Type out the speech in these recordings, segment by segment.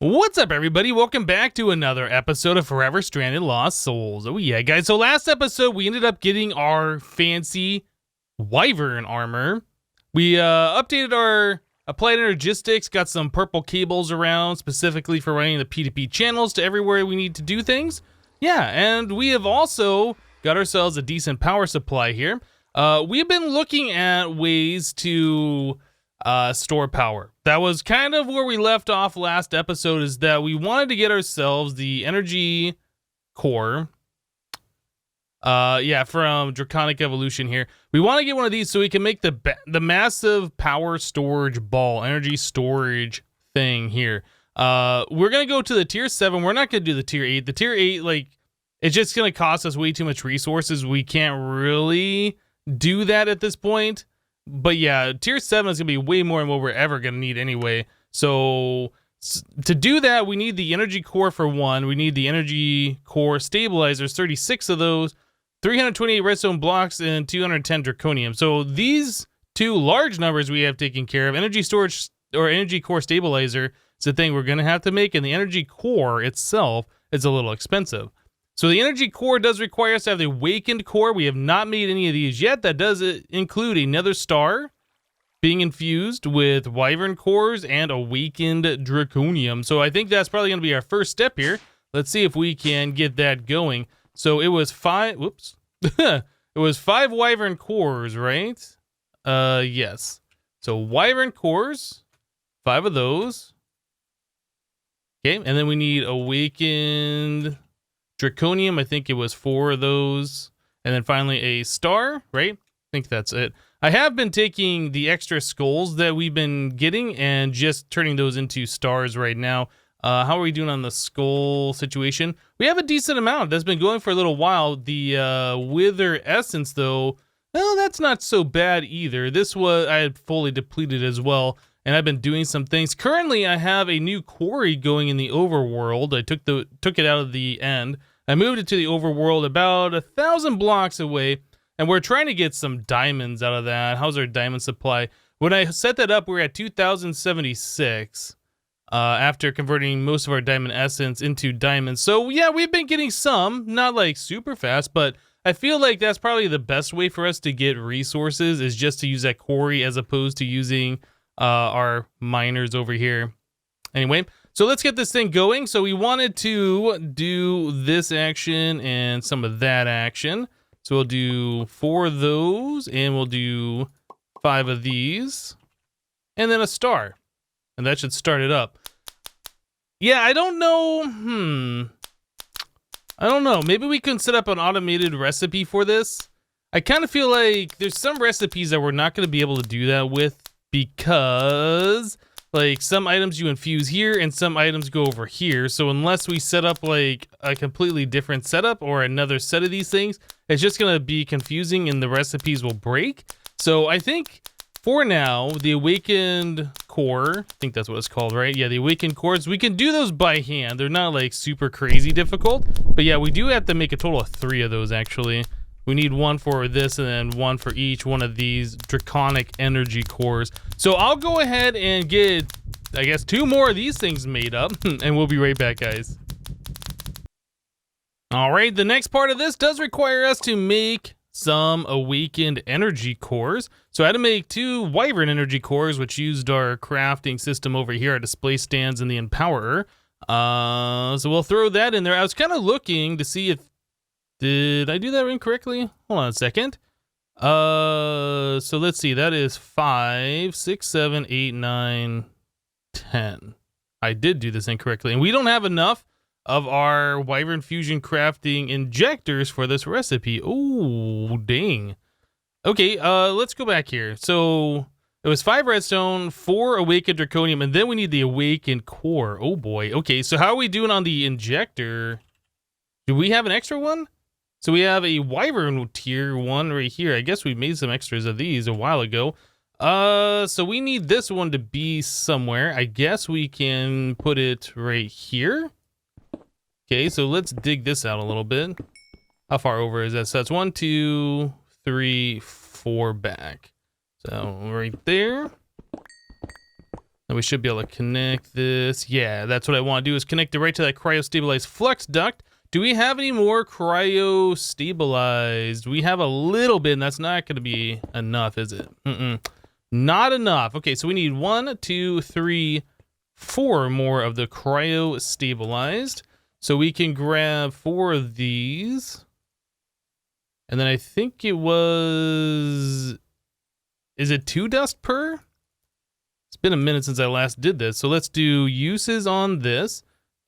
What's up, everybody? Welcome back to another episode of Forever Stranded Lost Souls. Oh yeah, guys. So last episode, we ended up getting our fancy wyvern armor. We updated our applied energistics, got some purple cables around specifically for running the P2P channels to everywhere we need to do things. Yeah, and we have also got ourselves a decent power supply here. We've been looking at ways to store power. That was kind of where we left off last episode, is that we wanted to get ourselves the energy core. From Draconic Evolution here. We want to get one of these so we can make the massive power storage ball, energy storage thing here. We're going to go to the tier 7. We're not going to do the tier 8. The tier 8, like, it's just going to cost us way too much resources. We can't really do that at this point. But yeah, tier 7 is going to be way more than what we're ever going to need anyway. So to do that, we need the energy core for 1. We need the energy core stabilizers, 36 of those, 328 redstone blocks, and 210 draconium. So these two large numbers we have taken care of. Energy storage or energy core stabilizer is the thing we're going to have to make, and the energy core itself is a little expensive. So the energy core does require us to have the awakened core. We have not made any of these yet. That does include another star being infused with wyvern cores and awakened draconium. So I think that's probably going to be our first step here. Let's see if we can get that going. So it was 5, whoops. It was 5 wyvern cores, right? Yes. So wyvern cores, 5 of those. Okay, and then we need awakened draconium. I think it was 4 of those. And then finally a star, right? I think that's it. I have been taking the extra skulls that we've been getting and just turning those into stars right now. How are we doing on the skull situation? We have a decent amount. That's been going for a little while. The wither essence, though, well, that's not so bad either. This was, I had fully depleted as well, and I've been doing some things. Currently, I have a new quarry going in the overworld. I took it out of the end. I moved it to the overworld about 1,000 blocks away, and we're trying to get some diamonds out of that. How's our diamond supply? When I set that up, we were at 2,076 after converting most of our diamond essence into diamonds. So yeah, we've been getting some, not like super fast, but I feel like that's probably the best way for us to get resources, is just to use that quarry as opposed to using our miners over here. Anyway, so let's get this thing going. So we wanted to do this action and some of that action. So we'll do 4 of those, and we'll do 5 of these, and then a star. And that should start it up. Yeah, I don't know. I don't know. Maybe we can set up an automated recipe for this. I kind of feel like there's some recipes that we're not going to be able to do that with, because like some items you infuse here and some items go over here. So unless we set up like a completely different setup or another set of these things, it's just going to be confusing and the recipes will break. So I think for now, the awakened core, I think that's what it's called, right? Yeah, the awakened cores, we can do those by hand. They're not like super crazy difficult, but yeah, we do have to make a total of 3 of those actually. We need 1 for this and then 1 for each one of these draconic energy cores. So I'll go ahead and get, I guess, 2 more of these things made up, and we'll be right back, guys. All right, the next part of this does require us to make some awakened energy cores. So I had to make 2 wyvern energy cores, which used our crafting system over here, our display stands and the empowerer. So we'll throw that in there. I was kind of looking to see if, did I do that incorrectly? Hold on a second. So let's see. That is 5, 6, 7, 8, 9, 10. I did do this incorrectly. And we don't have enough of our wyvern fusion crafting injectors for this recipe. Oh, dang. Okay, let's go back here. So it was 5 redstone, 4 awakened draconium, and then we need the awakened core. Oh boy. Okay, so how are we doing on the injector? Do we have an extra one? So we have a wyvern tier 1 right here. I guess we made some extras of these a while ago. So we need this one to be somewhere. I guess we can put it right here. Okay, so let's dig this out a little bit. How far over is that? So that's 1, 2, 3, 4 back. So right there. Now we should be able to connect this. Yeah, that's what I want to do, is connect it right to that cryo-stabilized flux duct. Do we have any more cryo-stabilized? We have a little bit, and that's not going to be enough, is it? Not enough. Okay, so we need 1, 2, 3, 4 more of the cryo-stabilized. So we can grab 4 of these. And then I think it was... Is it 2 dust per? It's been a minute since I last did this. So let's do uses on this.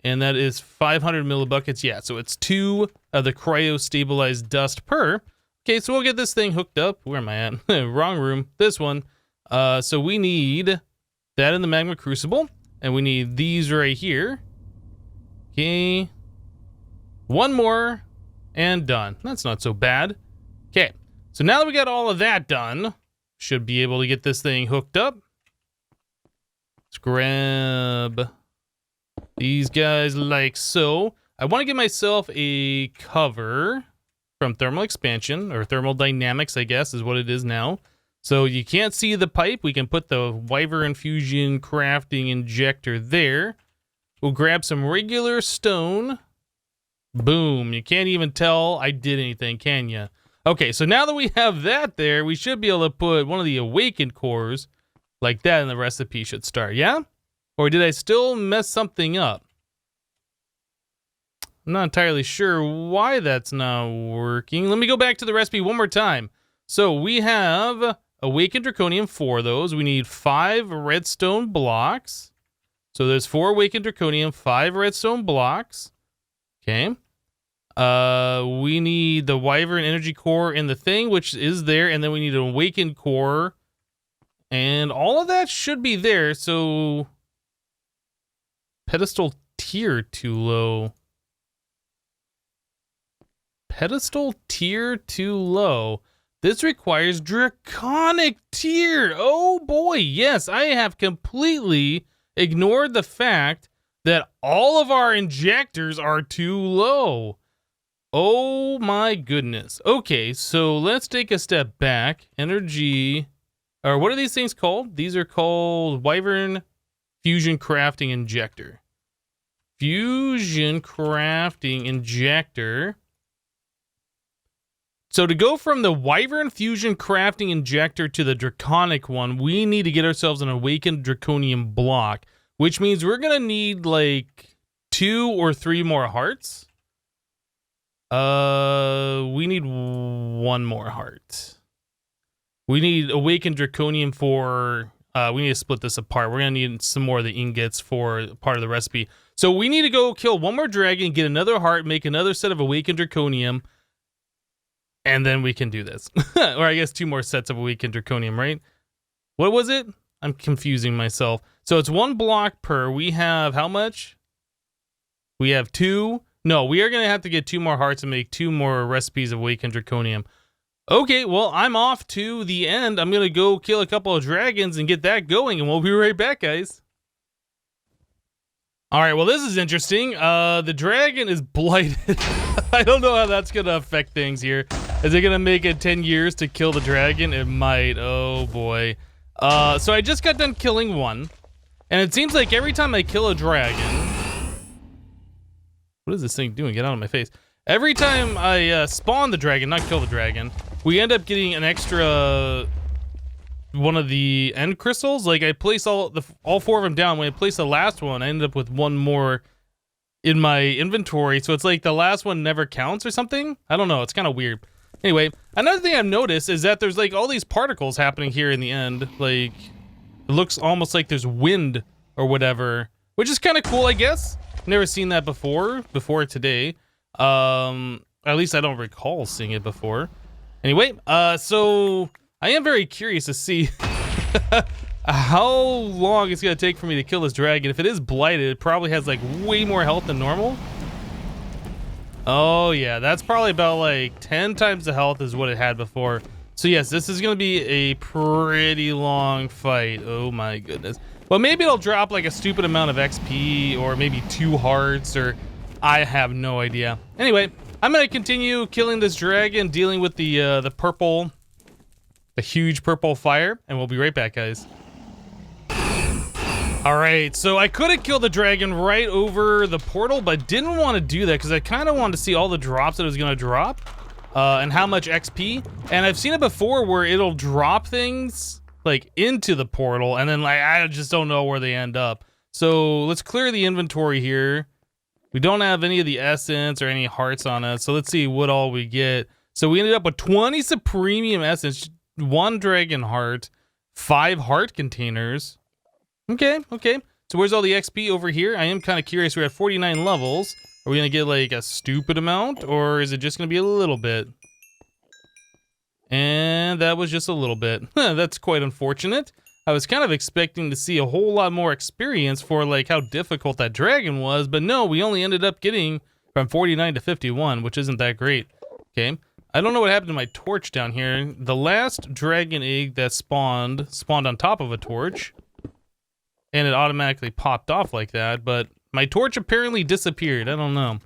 And that is 500 millibuckets. Yeah, so it's 2 of the cryo-stabilized dust per. Okay, so we'll get this thing hooked up. Where am I at? Wrong room. This one. So we need that in the magma crucible. And we need these right here. Okay. 1 more. And done. That's not so bad. Okay, so now that we got all of that done, should be able to get this thing hooked up. Let's grab these guys like so. I want to give myself a cover from thermal expansion, or thermal dynamics, I guess is what it is now. So you can't see the pipe. We can put the Wyvern Fusion crafting injector there. We'll grab some regular stone. Boom. You can't even tell I did anything, can you? Okay, so now that we have that there, we should be able to put one of the awakened cores like that, and the recipe should start, yeah? Or did I still mess something up? I'm not entirely sure why that's not working. Let me go back to the recipe one more time. So we have awakened draconium, 4 of those. We need 5 redstone blocks. So there's 4 awakened draconium, 5 redstone blocks. Okay. We need the Wyvern energy core in the thing, which is there, and then we need an awakened core. And all of that should be there, so pedestal tier too low. Pedestal tier too low. This requires draconic tier. Oh boy, yes, I have completely ignored the fact that all of our injectors are too low. Oh my goodness. Okay, so let's take a step back. Energy, or what are these things called? These are called Wyvern Fusion Crafting Injector. Fusion Crafting Injector. So to go from the Wyvern Fusion Crafting Injector to the Draconic one, we need to get ourselves an Awakened Draconium block, which means we're going to need like 2 or 3 more hearts. We need 1 more heart. We need Awakened Draconium for... we need to split this apart. We're going to need some more of the ingots for part of the recipe. So we need to go kill 1 more dragon, get another heart, make another set of Awakened Draconium, and then we can do this. Or I guess 2 more sets of Awakened Draconium, right? What was it? I'm confusing myself. So it's 1 block per. We have how much? We have 2. No, we are going to have to get 2 more hearts and make 2 more recipes of Awakened Draconium. Okay, well, I'm off to the end. I'm going to go kill a couple of dragons and get that going, and we'll be right back, guys. All right, well, this is interesting. The dragon is blighted. I don't know how that's going to affect things here. Is it going to make it 10 years to kill the dragon? It might. Oh, boy. So I just got done killing 1, and it seems like every time I kill a dragon... What is this thing doing? Get out of my face. Every time I spawn the dragon, not kill the dragon, we end up getting an extra one of the end crystals. Like I place all 4 of them down. When I place the last one, I ended up with 1 more in my inventory. So it's like the last one never counts or something. I don't know. It's kind of weird. Anyway, another thing I've noticed is that there's like all these particles happening here in the end. Like it looks almost like there's wind or whatever, which is kind of cool, I guess. Never seen that before today. At least I don't recall seeing it before. Anyway, so I am very curious to see how long it's gonna take for me to kill this dragon. If it is blighted, it probably has like way more health than normal. Oh yeah, that's probably about like 10 times the health as what it had before. So yes, this is gonna be a pretty long fight. Oh my goodness. Well, maybe it'll drop like a stupid amount of XP, or maybe 2 hearts, or I have no idea. Anyway, I'm gonna continue killing this dragon, dealing with the purple, the huge purple fire, and we'll be right back, guys. All right, so I could have killed the dragon right over the portal, but didn't want to do that because I kind of wanted to see all the drops that it was going to drop and how much XP. And I've seen it before where it'll drop things like into the portal and then like I just don't know where they end up. So let's clear the inventory here. We don't have any of the essence or any hearts on it. So let's see what all we get. So we ended up with 20 Supremium essence, 1 dragon heart, 5 heart containers. Okay. So where's all the XP over here? I am kind of curious. We're at 49 levels. Are we going to get like a stupid amount or is it just going to be a little bit? And that was just a little bit. That's quite unfortunate. I was kind of expecting to see a whole lot more experience for like how difficult that dragon was, but no, we only ended up getting from 49 to 51, which isn't that great. Okay. I don't know what happened to my torch down here. The last dragon egg that spawned on top of a torch. And it automatically popped off like that, but my torch apparently disappeared. I don't know.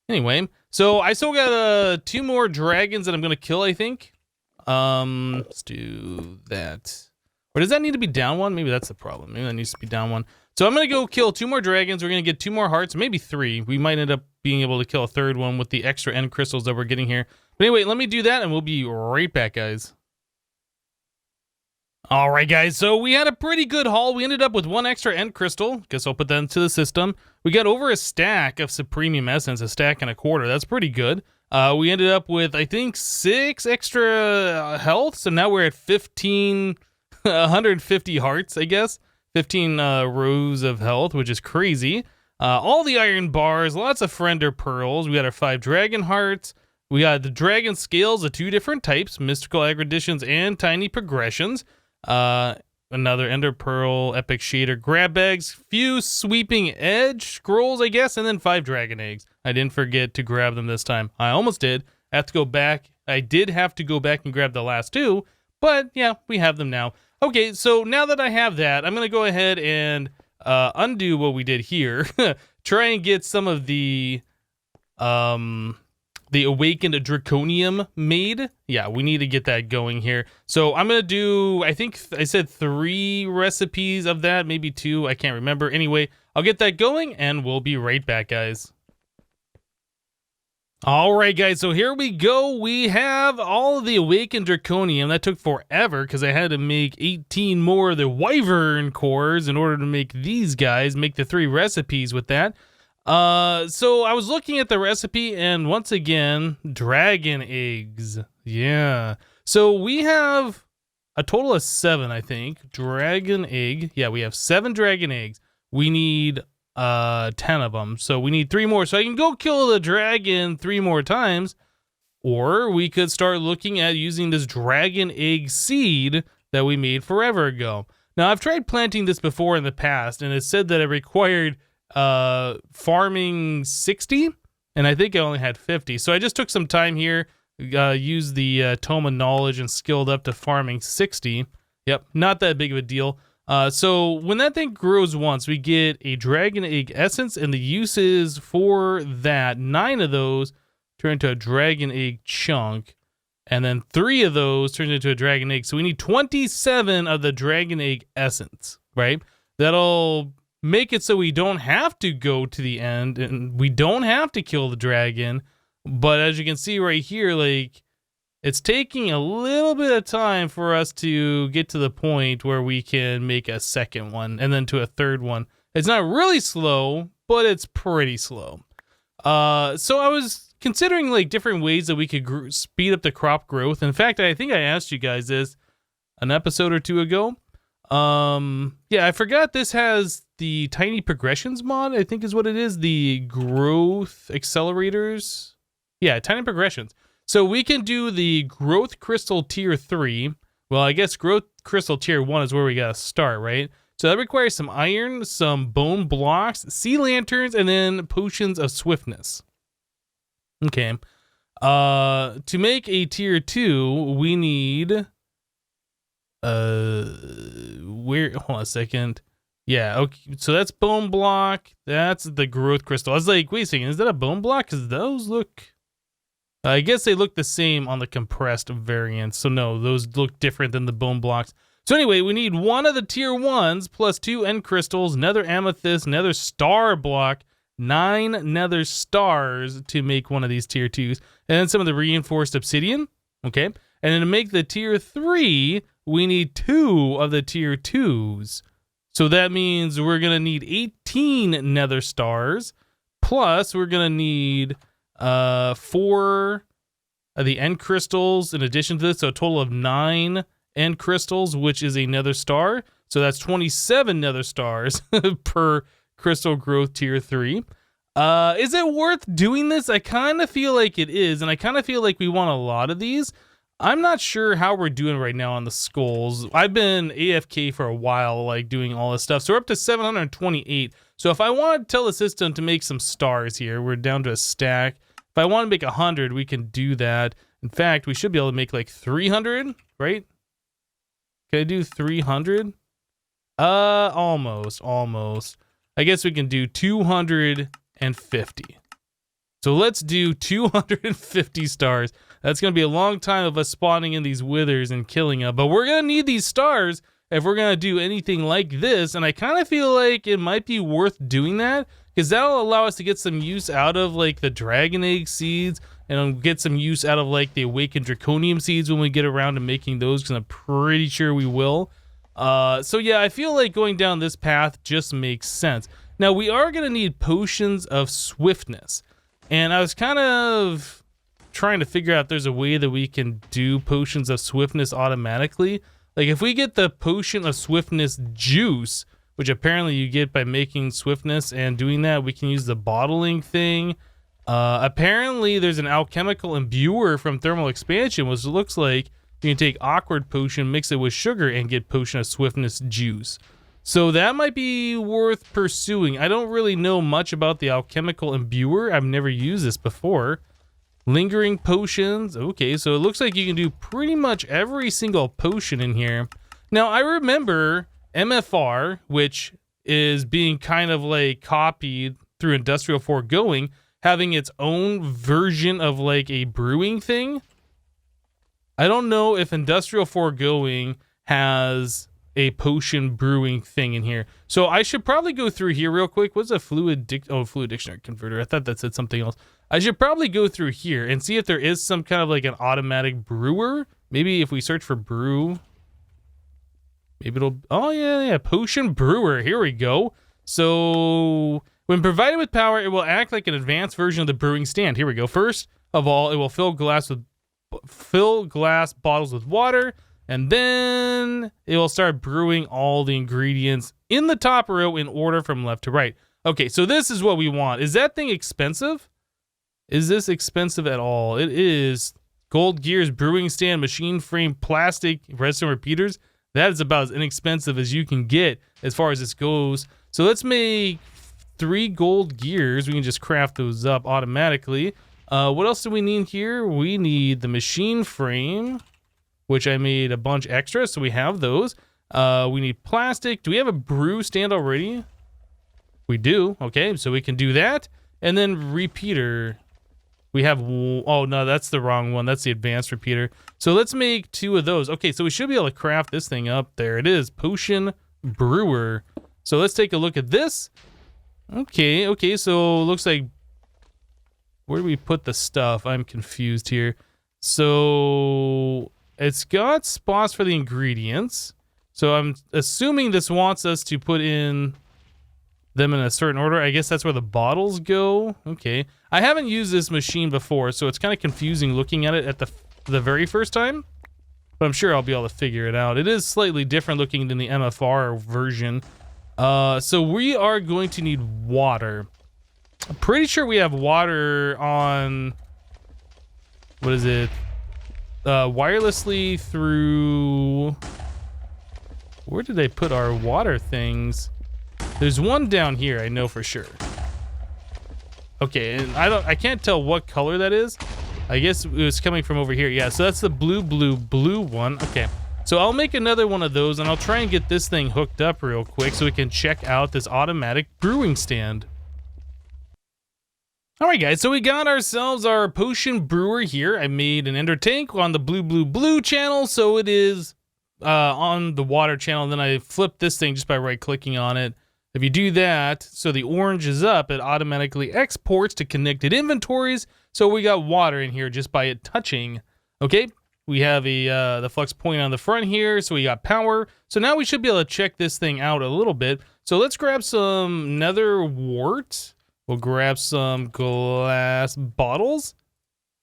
Anyway, so I still got 2 more dragons that I'm gonna kill, I think. Let's do that. Or does that need to be down 1? Maybe that's the problem. Maybe that needs to be down 1. So I'm gonna go kill 2 more dragons. We're gonna get 2 more hearts, maybe 3. We might end up being able to kill a 3rd one with the extra end crystals that we're getting here. But anyway, let me do that and we'll be right back, guys. All right, guys, so we had a pretty good haul. We ended up with 1 extra end crystal. Guess I'll put that into the system. We got over a stack of Supremium essence, a stack and a quarter. That's pretty good. We ended up with, I think, 6 extra health. So now we're at 150 hearts, I guess. 15 rows of health, which is crazy. All the iron bars, lots of friender pearls. We got our 5 dragon hearts. We got the dragon scales of 2 different types, mystical aggreditions and tiny progressions. Another ender pearl, epic shader, grab bags, few sweeping edge scrolls, I guess, and then 5 dragon eggs. I didn't forget to grab them this time. I almost did. I have to go back. I did have to go back and grab the last 2, but yeah, we have them now. Okay, so now that I have that, I'm gonna go ahead and undo what we did here. Try and get some of the awakened draconium made. Yeah, we need to get that going here. So I'm gonna do, I think I said 3 recipes of that, maybe 2, I can't remember. Anyway, I'll get that going and we'll be right back, guys. All right, guys, so here we go. We have all of the awakened draconium. That took forever because I had to make 18 more of the wyvern cores in order to make these guys, make the 3 recipes with that. So I was looking at the recipe and once again, dragon eggs. Yeah. So we have a total of 7, I think. Dragon egg. Yeah, we have 7 dragon eggs. We need 10 of them. So we need 3 more. So I can go kill the dragon 3 more times. Or we could start looking at using this dragon egg seed that we made forever ago. Now I've tried planting this before in the past and it said that it required farming 60 and I think I only had 50, so I just took some time here, used the tome of knowledge and skilled up to farming 60. Yep, not that big of a deal. So when that thing grows once, we get a dragon egg essence, and the uses for that, 9 of those turn into a dragon egg chunk, and then 3 of those turn into a dragon egg. So we need 27 of the dragon egg essence, right? That'll make it so we don't have to go to the end and we don't have to kill the dragon. But as you can see right here, like, it's taking a little bit of time for us to get to the point where we can make a second one and then to a third one. It's not really slow, but it's pretty slow. So I was considering like different ways that we could speed up the crop growth. In fact, I think I asked you guys this an episode or 2 ago. Yeah, I forgot this has the tiny progressions mod, I think is what it is. The growth accelerators. Yeah, tiny progressions. So we can do the growth crystal tier 3. Well, I guess growth crystal tier 1 is where we gotta start, right? So that requires some iron, some bone blocks, sea lanterns, and then potions of swiftness. Okay. To make a tier 2, we need hold on a second. Yeah, okay, so that's bone block, that's the growth crystal. I was like, wait a second, is that a bone block? Because those look, I guess they look the same on the compressed variant. So no, those look different than the bone blocks. So anyway, we need one of the tier 1s plus 2 end crystals, nether amethyst, nether star block, 9 nether stars to make one of these tier 2s, and then some of the reinforced obsidian. Okay, and then to make the tier 3, we need 2 of the tier 2s. So that means we're going to need 18 nether stars, plus we're going to need 4 of the end crystals in addition to this, so a total of 9 end crystals, which is a nether star. So that's 27 nether stars per crystal growth tier 3. Is it worth doing this? I kind of feel like it is, and I kind of feel like we want a lot of these. I'm not sure how we're doing right now on the skulls. I've been AFK for a while, like doing all this stuff. So we're up to 728. So if I want to tell the system to make some stars here, we're down to a stack. If I want to make 100, we can do that. In fact, we should be able to make like 300, right? Can I do 300? Almost. I guess we can do 250. So let's do 250 stars. That's going to be a long time of us spawning in these withers and killing them. But we're going to need these stars if we're going to do anything like this. And I kind of feel like it might be worth doing that, because that'll allow us to get some use out of like the dragon egg seeds, and get some use out of like the awakened draconium seeds when we get around to making those, because I'm pretty sure we will. So yeah, I feel like going down this path just makes sense. Now we are going to need potions of swiftness. And I was kind of trying to figure out if there's a way that we can do potions of swiftness automatically. Like if we get the potion of swiftness juice, which apparently you get by making swiftness and doing that, we can use the bottling thing. Apparently there's an alchemical imbuer from thermal expansion, which looks like you can take awkward potion, mix it with sugar, and get potion of swiftness juice. So that might be worth pursuing. I don't really know much about the alchemical imbuer. I've never used this before. Lingering potions. Okay, so it looks like you can do pretty much every single potion in here. Now, I remember MFR, which is being kind of like copied through Industrial Foregoing, having its own version of like a brewing thing. I don't know if Industrial Foregoing has a potion brewing thing in here. So I should probably go through here real quick. What's a fluid dictionary converter? I thought that said something else. I should probably go through here and see if there is some kind of like an automatic brewer. Maybe if we search for brew, maybe it'll, oh yeah, potion brewer. Here we go. So when provided with power, it will act like an advanced version of the brewing stand. Here we go. First of all, it will fill glass bottles with water, and then it will start brewing all the ingredients in the top row in order from left to right. Okay, so this is what we want. Is that thing expensive? Is this expensive at all? It is. Gold gears, brewing stand, machine frame, plastic, redstone repeaters. That is about as inexpensive as you can get as far as this goes. So let's make 3 gold gears. We can just craft those up automatically. What else do we need here? We need the machine frame, which I made a bunch extra, so we have those. We need plastic. Do we have a brew stand already? We do. Okay, so we can do that. And then repeater. We have, oh no, that's the wrong one. That's the advanced repeater. So let's make 2 of those. Okay, so we should be able to craft this thing up. There it is, potion brewer. So let's take a look at this. Okay, so it looks like, where do we put the stuff? I'm confused here. So it's got spots for the ingredients. So I'm assuming this wants us to put in them in a certain order. I guess that's where the bottles go. Okay. I haven't used this machine before, so it's kind of confusing looking at it at the very first time. But I'm sure I'll be able to figure it out. It is slightly different looking than the MFR version. So we are going to need water. I'm pretty sure we have water on, what is it? Wirelessly through, where did they put our water things? There's one down here, I know for sure. Okay, and I can't tell what color that is. I guess it was coming from over here. Yeah, so that's the blue one. Okay, so I'll make another one of those, and I'll try and get this thing hooked up real quick so we can check out this automatic brewing stand. All right, guys, so we got ourselves our potion brewer here. I made an ender tank on the blue channel, so it is on the water channel, then I flip this thing just by right-clicking on it. If you do that, so the orange is up, it automatically exports to connected inventories. So we got water in here just by it touching. Okay, we have the flux point on the front here, so we got power. So now we should be able to check this thing out a little bit. So let's grab some nether wart. We'll grab some glass bottles.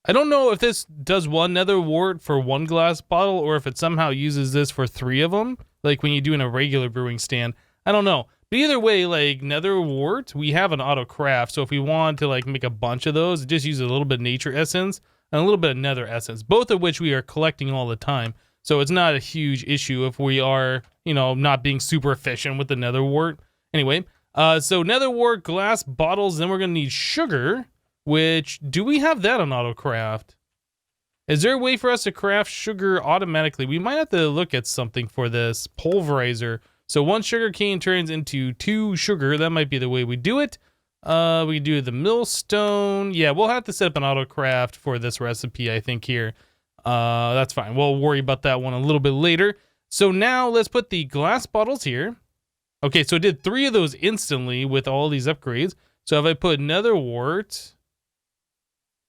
I don't know if this does one nether wart for one glass bottle or if it somehow uses this for 3 of them, like when you do in a regular brewing stand. I don't know. But either way, like nether wart, we have an auto craft. So if we want to like make a bunch of those, it just uses a little bit of nature essence and a little bit of nether essence, both of which we are collecting all the time. So it's not a huge issue if we are, you know, not being super efficient with the nether wart. Anyway, so nether wart, glass bottles, then we're going to need sugar, which, do we have that on auto craft? Is there a way for us to craft sugar automatically? We might have to look at something for this pulverizer. So 1 sugar cane turns into 2 sugar. That might be the way we do it. We do the millstone. Yeah, we'll have to set up an auto craft for this recipe, I think, here. That's fine. We'll worry about that one a little bit later. So now let's put the glass bottles here. Okay, so it did 3 of those instantly with all these upgrades. So if I put nether wart,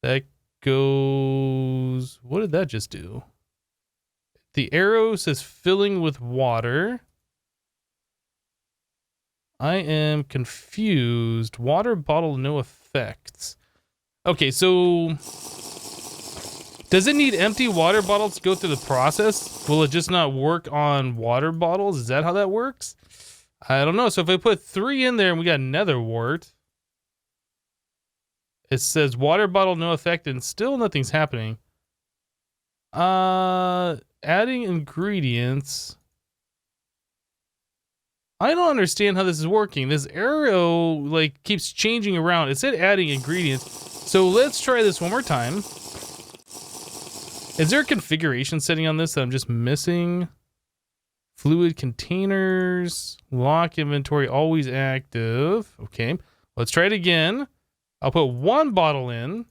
that goes... What did that just do? The arrow says filling with water. I am confused. Water bottle, no effects. Okay, so does it need empty water bottles to go through the process? Will it just not work on water bottles? Is that how that works? I don't know. So if I put 3 in there and we got nether wart, it says water bottle, no effect, and still nothing's happening. Adding ingredients. I don't understand how this is working. This arrow like keeps changing around. It said adding ingredients. So let's try this one more time. Is there a configuration setting on this that I'm just missing? Fluid containers, lock inventory, always active. Okay, let's try it again. I'll put 1 bottle in,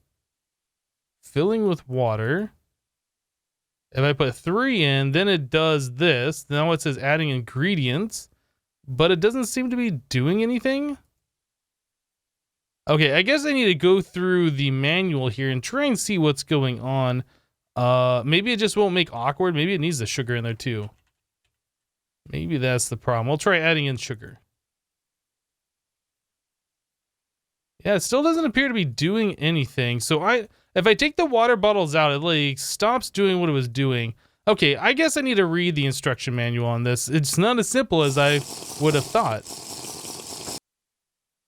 filling with water. If I put 3 in, then it does this. Now it says adding ingredients. But it doesn't seem to be doing anything. Okay, I guess I need to go through the manual here and try and see what's going on. Maybe it just won't make awkward. Maybe it needs the sugar in there too. Maybe that's the problem. We'll try adding in sugar. Yeah, it still doesn't appear to be doing anything. So if I take the water bottles out, it like stops doing what it was doing. Okay, I guess I need to read the instruction manual on this. It's not as simple as I would have thought.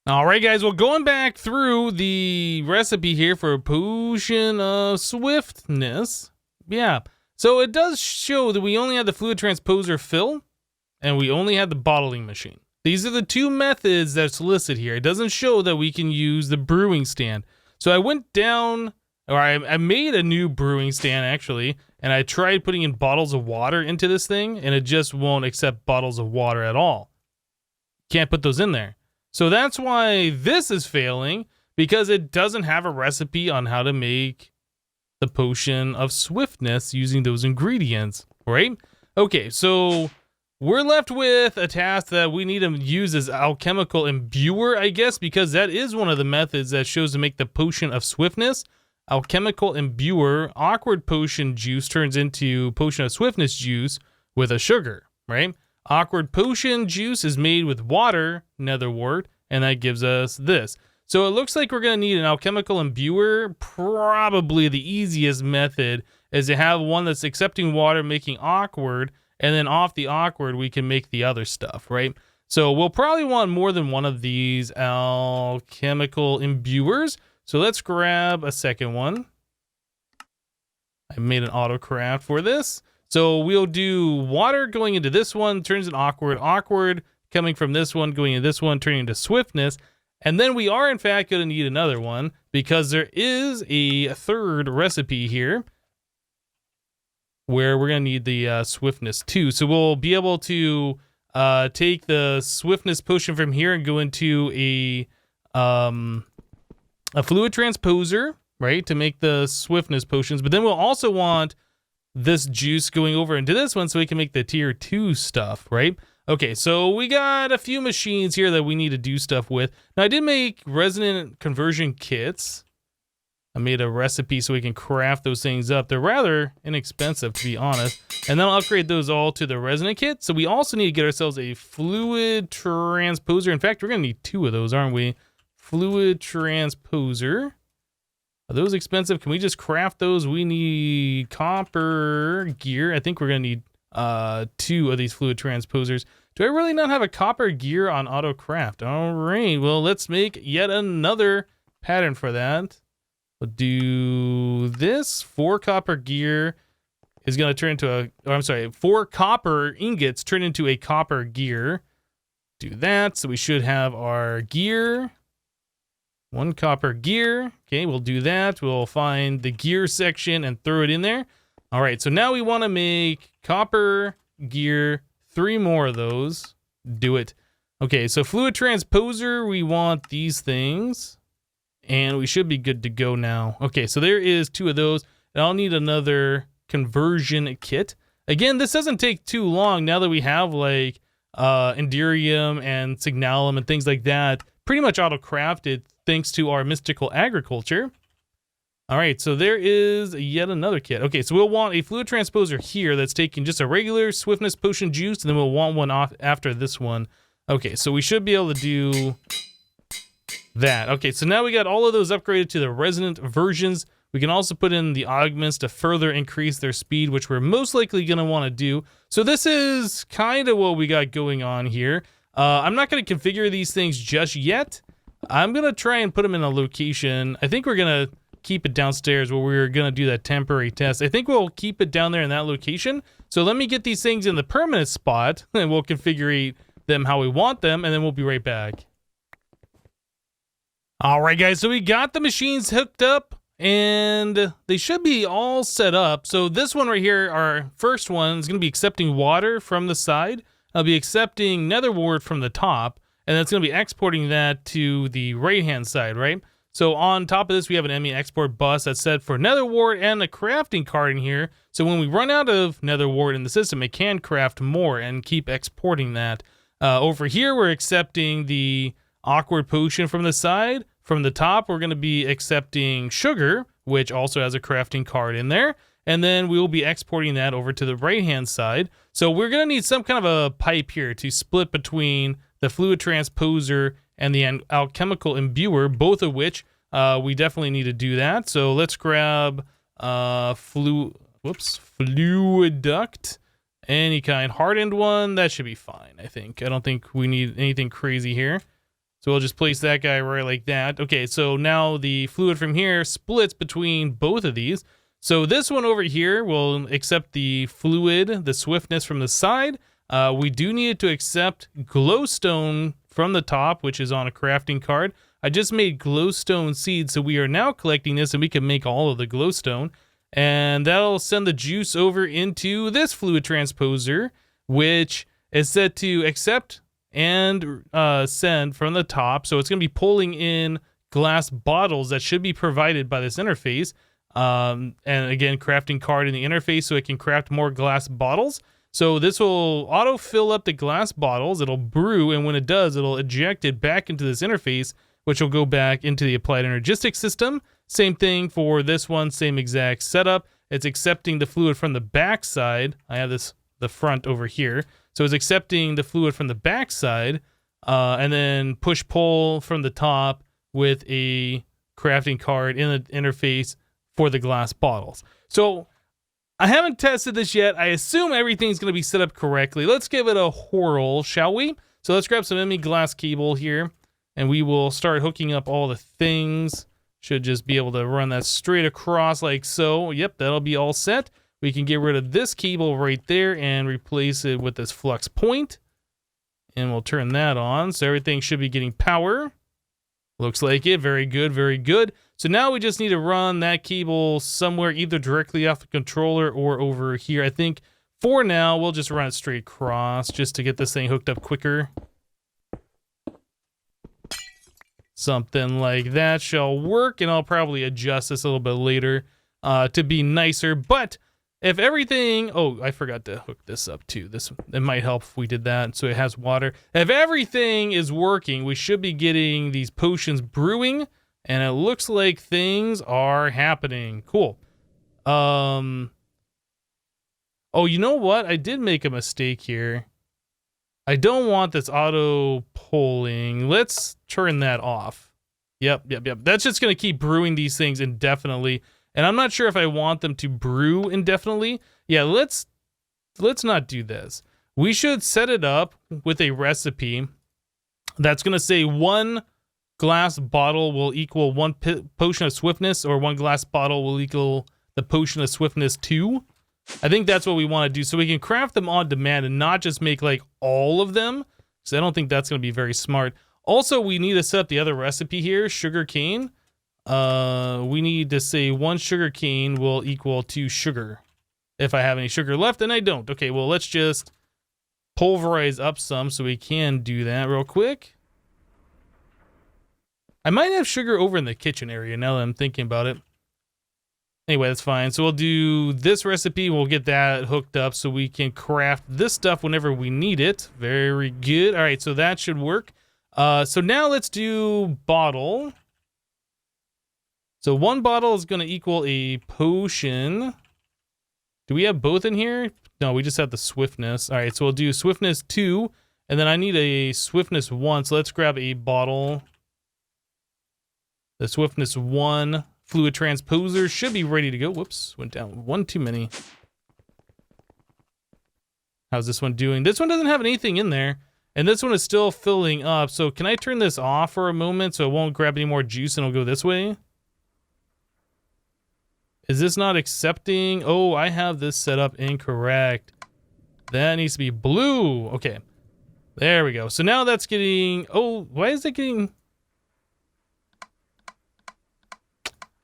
All right, guys, well, going back through the recipe here for a potion of swiftness. Yeah, so it does show that we only had the fluid transposer fill, and we only had the bottling machine. These are the 2 methods that's listed here. It doesn't show that we can use the brewing stand. So I went down, or I made a new brewing stand, actually, and I tried putting in bottles of water into this thing, and it just won't accept bottles of water at all. Can't put those in there. So that's why this is failing, because it doesn't have a recipe on how to make the potion of swiftness using those ingredients, right? Okay, so we're left with a task that we need to use as alchemical imbuer, I guess, because that is one of the methods that shows to make the potion of swiftness. Alchemical imbuer, awkward potion juice turns into potion of swiftness juice with a sugar, right? Awkward potion juice is made with water, nether wart, and that gives us this. So it looks like we're going to need an alchemical imbuer. Probably the easiest method is to have one that's accepting water, making awkward, and then off the awkward, we can make the other stuff, right? So we'll probably want more than one of these alchemical imbuers. So let's grab a second one. I made an auto craft for this. So we'll do water going into this one, turns into awkward, awkward coming from this one, going into this one, turning into swiftness. And then we are in fact going to need another one because there is a 3rd recipe here where we're going to need the swiftness too. So we'll be able to take the swiftness potion from here and go into a fluid transposer, right, to make the swiftness potions. But then we'll also want this juice going over into this one so we can make the tier 2 stuff, right? Okay, so we got a few machines here that we need to do stuff with. Now, I did make resonant conversion kits. I made a recipe so we can craft those things up. They're rather inexpensive, to be honest. And then I'll upgrade those all to the resonant kit. So we also need to get ourselves a fluid transposer. In fact, we're going to need 2 of those, aren't we? Fluid transposer. Are those expensive? Can we just craft those? We need copper gear. I think we're going to need 2 of these fluid transposers. Do I really not have a copper gear on auto craft? All right, well, let's make yet another pattern for that. We'll do this. 4 copper gear is going to turn into a, oh, I'm sorry, 4 copper ingots turn into a copper gear. Do that. So we should have our gear. 1 copper gear. Okay, we'll do that. We'll find the gear section and throw it in there. All right, so now we want to make copper gear, 3 more of those. Do it. Okay, so fluid transposer, we want these things. And we should be good to go now. Okay, so there is 2 of those. And I'll need another conversion kit. Again, this doesn't take too long now that we have like Enderium and Signalum and things like that. Pretty much auto-crafted thanks to our mystical agriculture. All right, so there is yet another kit. Okay, so we'll want a fluid transposer here that's taking just a regular swiftness potion juice, and then we'll want one off after this one. Okay, so we should be able to do that. Okay, so now we got all of those upgraded to the resonant versions. We can also put in the augments to further increase their speed, which we're most likely going to want to do. So this is kind of what we got going on here. I'm not going to configure these things just yet. I'm going to try and put them in a location. I think we're going to keep it downstairs where we're going to do that temporary test. I think we'll keep it down there in that location. So let me get these things in the permanent spot, and we'll configure them how we want them, and then we'll be right back. All right, guys, so we got the machines hooked up, and they should be all set up. So this one right here, our first one, is going to be accepting water from the side. I'll be accepting nether wart from the top, and that's going to be exporting that to the right-hand side, right? So on top of this, we have an ME export bus that's set for nether wart and a crafting card in here. So when we run out of nether wart in the system, it can craft more and keep exporting that. Over here, we're accepting the awkward potion from the side. From the top, we're going to be accepting sugar, which also has a crafting card in there. And then we will be exporting that over to the right-hand side. So we're going to need some kind of a pipe here to split between the fluid transposer and the alchemical imbuer, both of which we definitely need to do that. So let's grab fluid duct, any kind. Hardened one, that should be fine, I think. I don't think we need anything crazy here. So we'll just place that guy right like that. Okay, so now the fluid from here splits between both of these. So this one over here will accept the fluid, the swiftness from the side. We do need to accept glowstone from the top, which is on a crafting card. I just made glowstone seeds, so we are now collecting this, and we can make all of the glowstone. And that'll send the juice over into this fluid transposer, which is set to accept and send from the top. So it's going to be pulling in glass bottles that should be provided by this interface. And again, crafting card in the interface so it can craft more glass bottles. So this will auto fill up the glass bottles. It'll brew, and when it does, it'll eject it back into this interface, which will go back into the applied energistics system. Same thing for this one, same exact setup. It's accepting the fluid from the back side. I have the front over here. So it's accepting the fluid from the back side, and then push-pull from the top with a crafting card in the interface for the glass bottles. So I haven't tested this yet. I assume everything's going to be set up correctly. Let's give it a whirl, shall we? So let's grab some ME glass cable here, and we will start hooking up all the things. Should just be able to run that straight across like so. Yep, that'll be all set. We can get rid of this cable right there and replace it with this flux point. And we'll turn that on. So everything should be getting power. Looks like it. Very good, very good. So now we just need to run that cable somewhere, either directly off the controller or over here. I think for now, we'll just run it straight across just to get this thing hooked up quicker. Something like that shall work, and I'll probably adjust this a little bit later to be nicer. But if everything, oh, I forgot to hook this up too. It might help if we did that. So it has water. If everything is working, we should be getting these potions brewing, and it looks like things are happening. Cool. Oh, you know what? I did make a mistake here. I don't want this auto polling. Let's turn that off. Yep. That's just going to keep brewing these things indefinitely. And I'm not sure if I want them to brew indefinitely. Yeah, let's not do this. We should set it up with a recipe that's going to say 1 glass bottle will equal 1 potion of swiftness, or 1 glass bottle will equal the potion of swiftness 2. I think that's what we want to do, so we can craft them on demand and not just make like all of them, because I don't think that's going to be very smart. Also, we need to set up the other recipe here, sugar cane. We need to say 1 sugar cane will equal 2 sugar. If I have any sugar left, and I don't. Okay, well, let's just pulverize up some so we can do that real quick. I might have sugar over in the kitchen area now that I'm thinking about it. Anyway, that's fine. So we'll do this recipe. We'll get that hooked up so we can craft this stuff whenever we need it. Very good. All right, so that should work. So now let's do bottle. So 1 bottle is going to equal a potion. Do we have both in here? No, we just have the swiftness. All right, so we'll do swiftness 2, and then I need a swiftness 1. So let's grab a bottle. The swiftness 1 fluid transposer should be ready to go. Whoops, went down 1 too many. How's this one doing? This one doesn't have anything in there, and this one is still filling up. So can I turn this off for a moment so it won't grab any more juice and it'll go this way? Is this not accepting? Oh, I have this set up incorrect. That needs to be blue. Okay, there we go. So now that's getting, oh, why is it getting?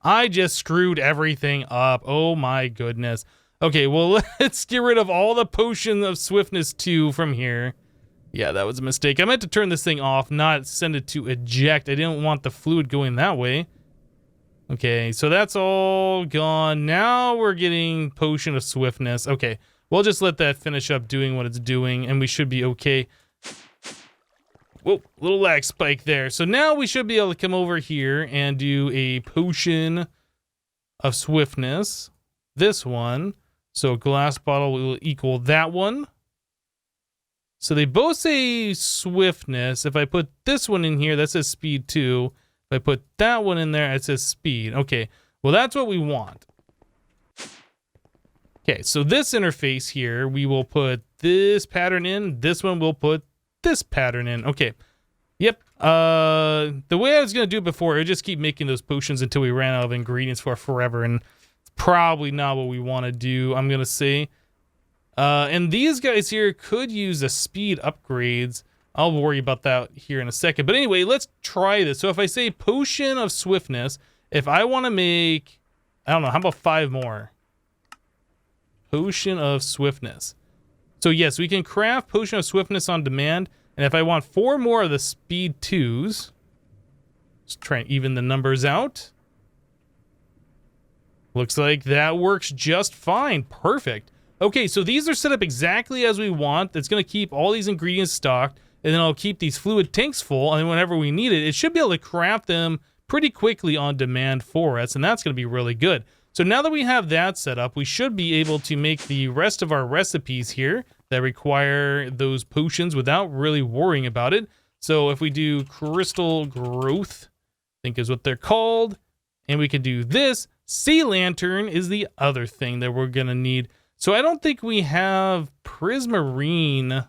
I just screwed everything up. Oh my goodness. Okay, well, let's get rid of all the potion of swiftness 2 from here. Yeah, that was a mistake. I meant to turn this thing off, not send it to eject. I didn't want the fluid going that way. Okay, so that's all gone. Now we're getting potion of swiftness. Okay, we'll just let that finish up doing what it's doing, and we should be okay. Whoa, little lag spike there. So now we should be able to come over here and do a potion of swiftness. This one. So glass bottle will equal that one. So they both say swiftness. If I put this one in here, that says speed 2. If I put that one in there, it says speed. Okay, well, that's what we want. Okay, so this interface here, we will put this pattern in. This one we'll put this pattern in. Okay, yep. The way I was going to do it before, I would just keep making those potions until we ran out of ingredients for forever, and it's probably not what we want to do, I'm going to say. And these guys here could use the speed upgrades. I'll worry about that here in a second. But anyway, let's try this. So if I say potion of swiftness, if I want to make, I don't know, how about 5 more? Potion of swiftness. So yes, we can craft potion of swiftness on demand. And if I want 4 more of the speed 2s, let's try and even the numbers out. Looks like that works just fine. Perfect. Okay, so these are set up exactly as we want. It's going to keep all these ingredients stocked. And then I'll keep these fluid tanks full, and whenever we need it, it should be able to craft them pretty quickly on demand for us, and that's going to be really good. So now that we have that set up, we should be able to make the rest of our recipes here that require those potions without really worrying about it. So if we do crystal growth, I think is what they're called, and we can do this, sea lantern is the other thing that we're going to need. So I don't think we have prismarine.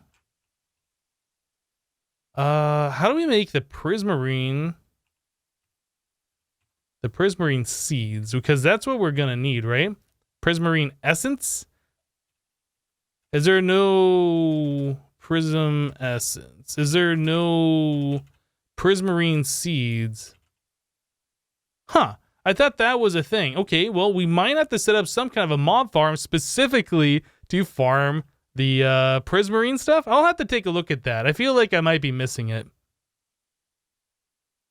How do we make the prismarine? The prismarine seeds, because that's what we're gonna need, right? Prismarine essence? Is there no prism essence? Is there no prismarine seeds? Huh, I thought that was a thing. Okay, well, we might have to set up some kind of a mob farm specifically to farm the prismarine stuff. I'll have to take a look at that. I feel like I might be missing it.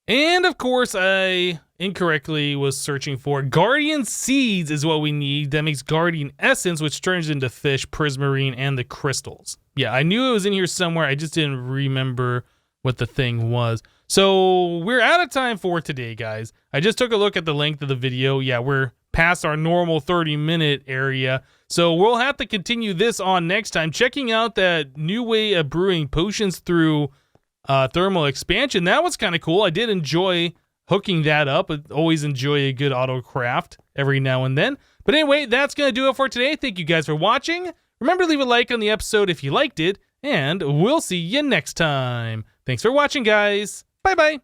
And of course, I incorrectly was searching for Guardian Seeds is what we need. That makes Guardian Essence, which turns into fish, prismarine, and the crystals. Yeah, I knew it was in here somewhere. I just didn't remember what the thing was. So we're out of time for today, guys. I just took a look at the length of the video. Yeah, we're past our normal 30-minute area. So we'll have to continue this on next time, checking out that new way of brewing potions through thermal expansion. That was kind of cool. I did enjoy hooking that up. I always enjoy a good auto craft every now and then. But anyway, that's going to do it for today. Thank you guys for watching. Remember to leave a like on the episode if you liked it, and we'll see you next time. Thanks for watching, guys. Bye-bye.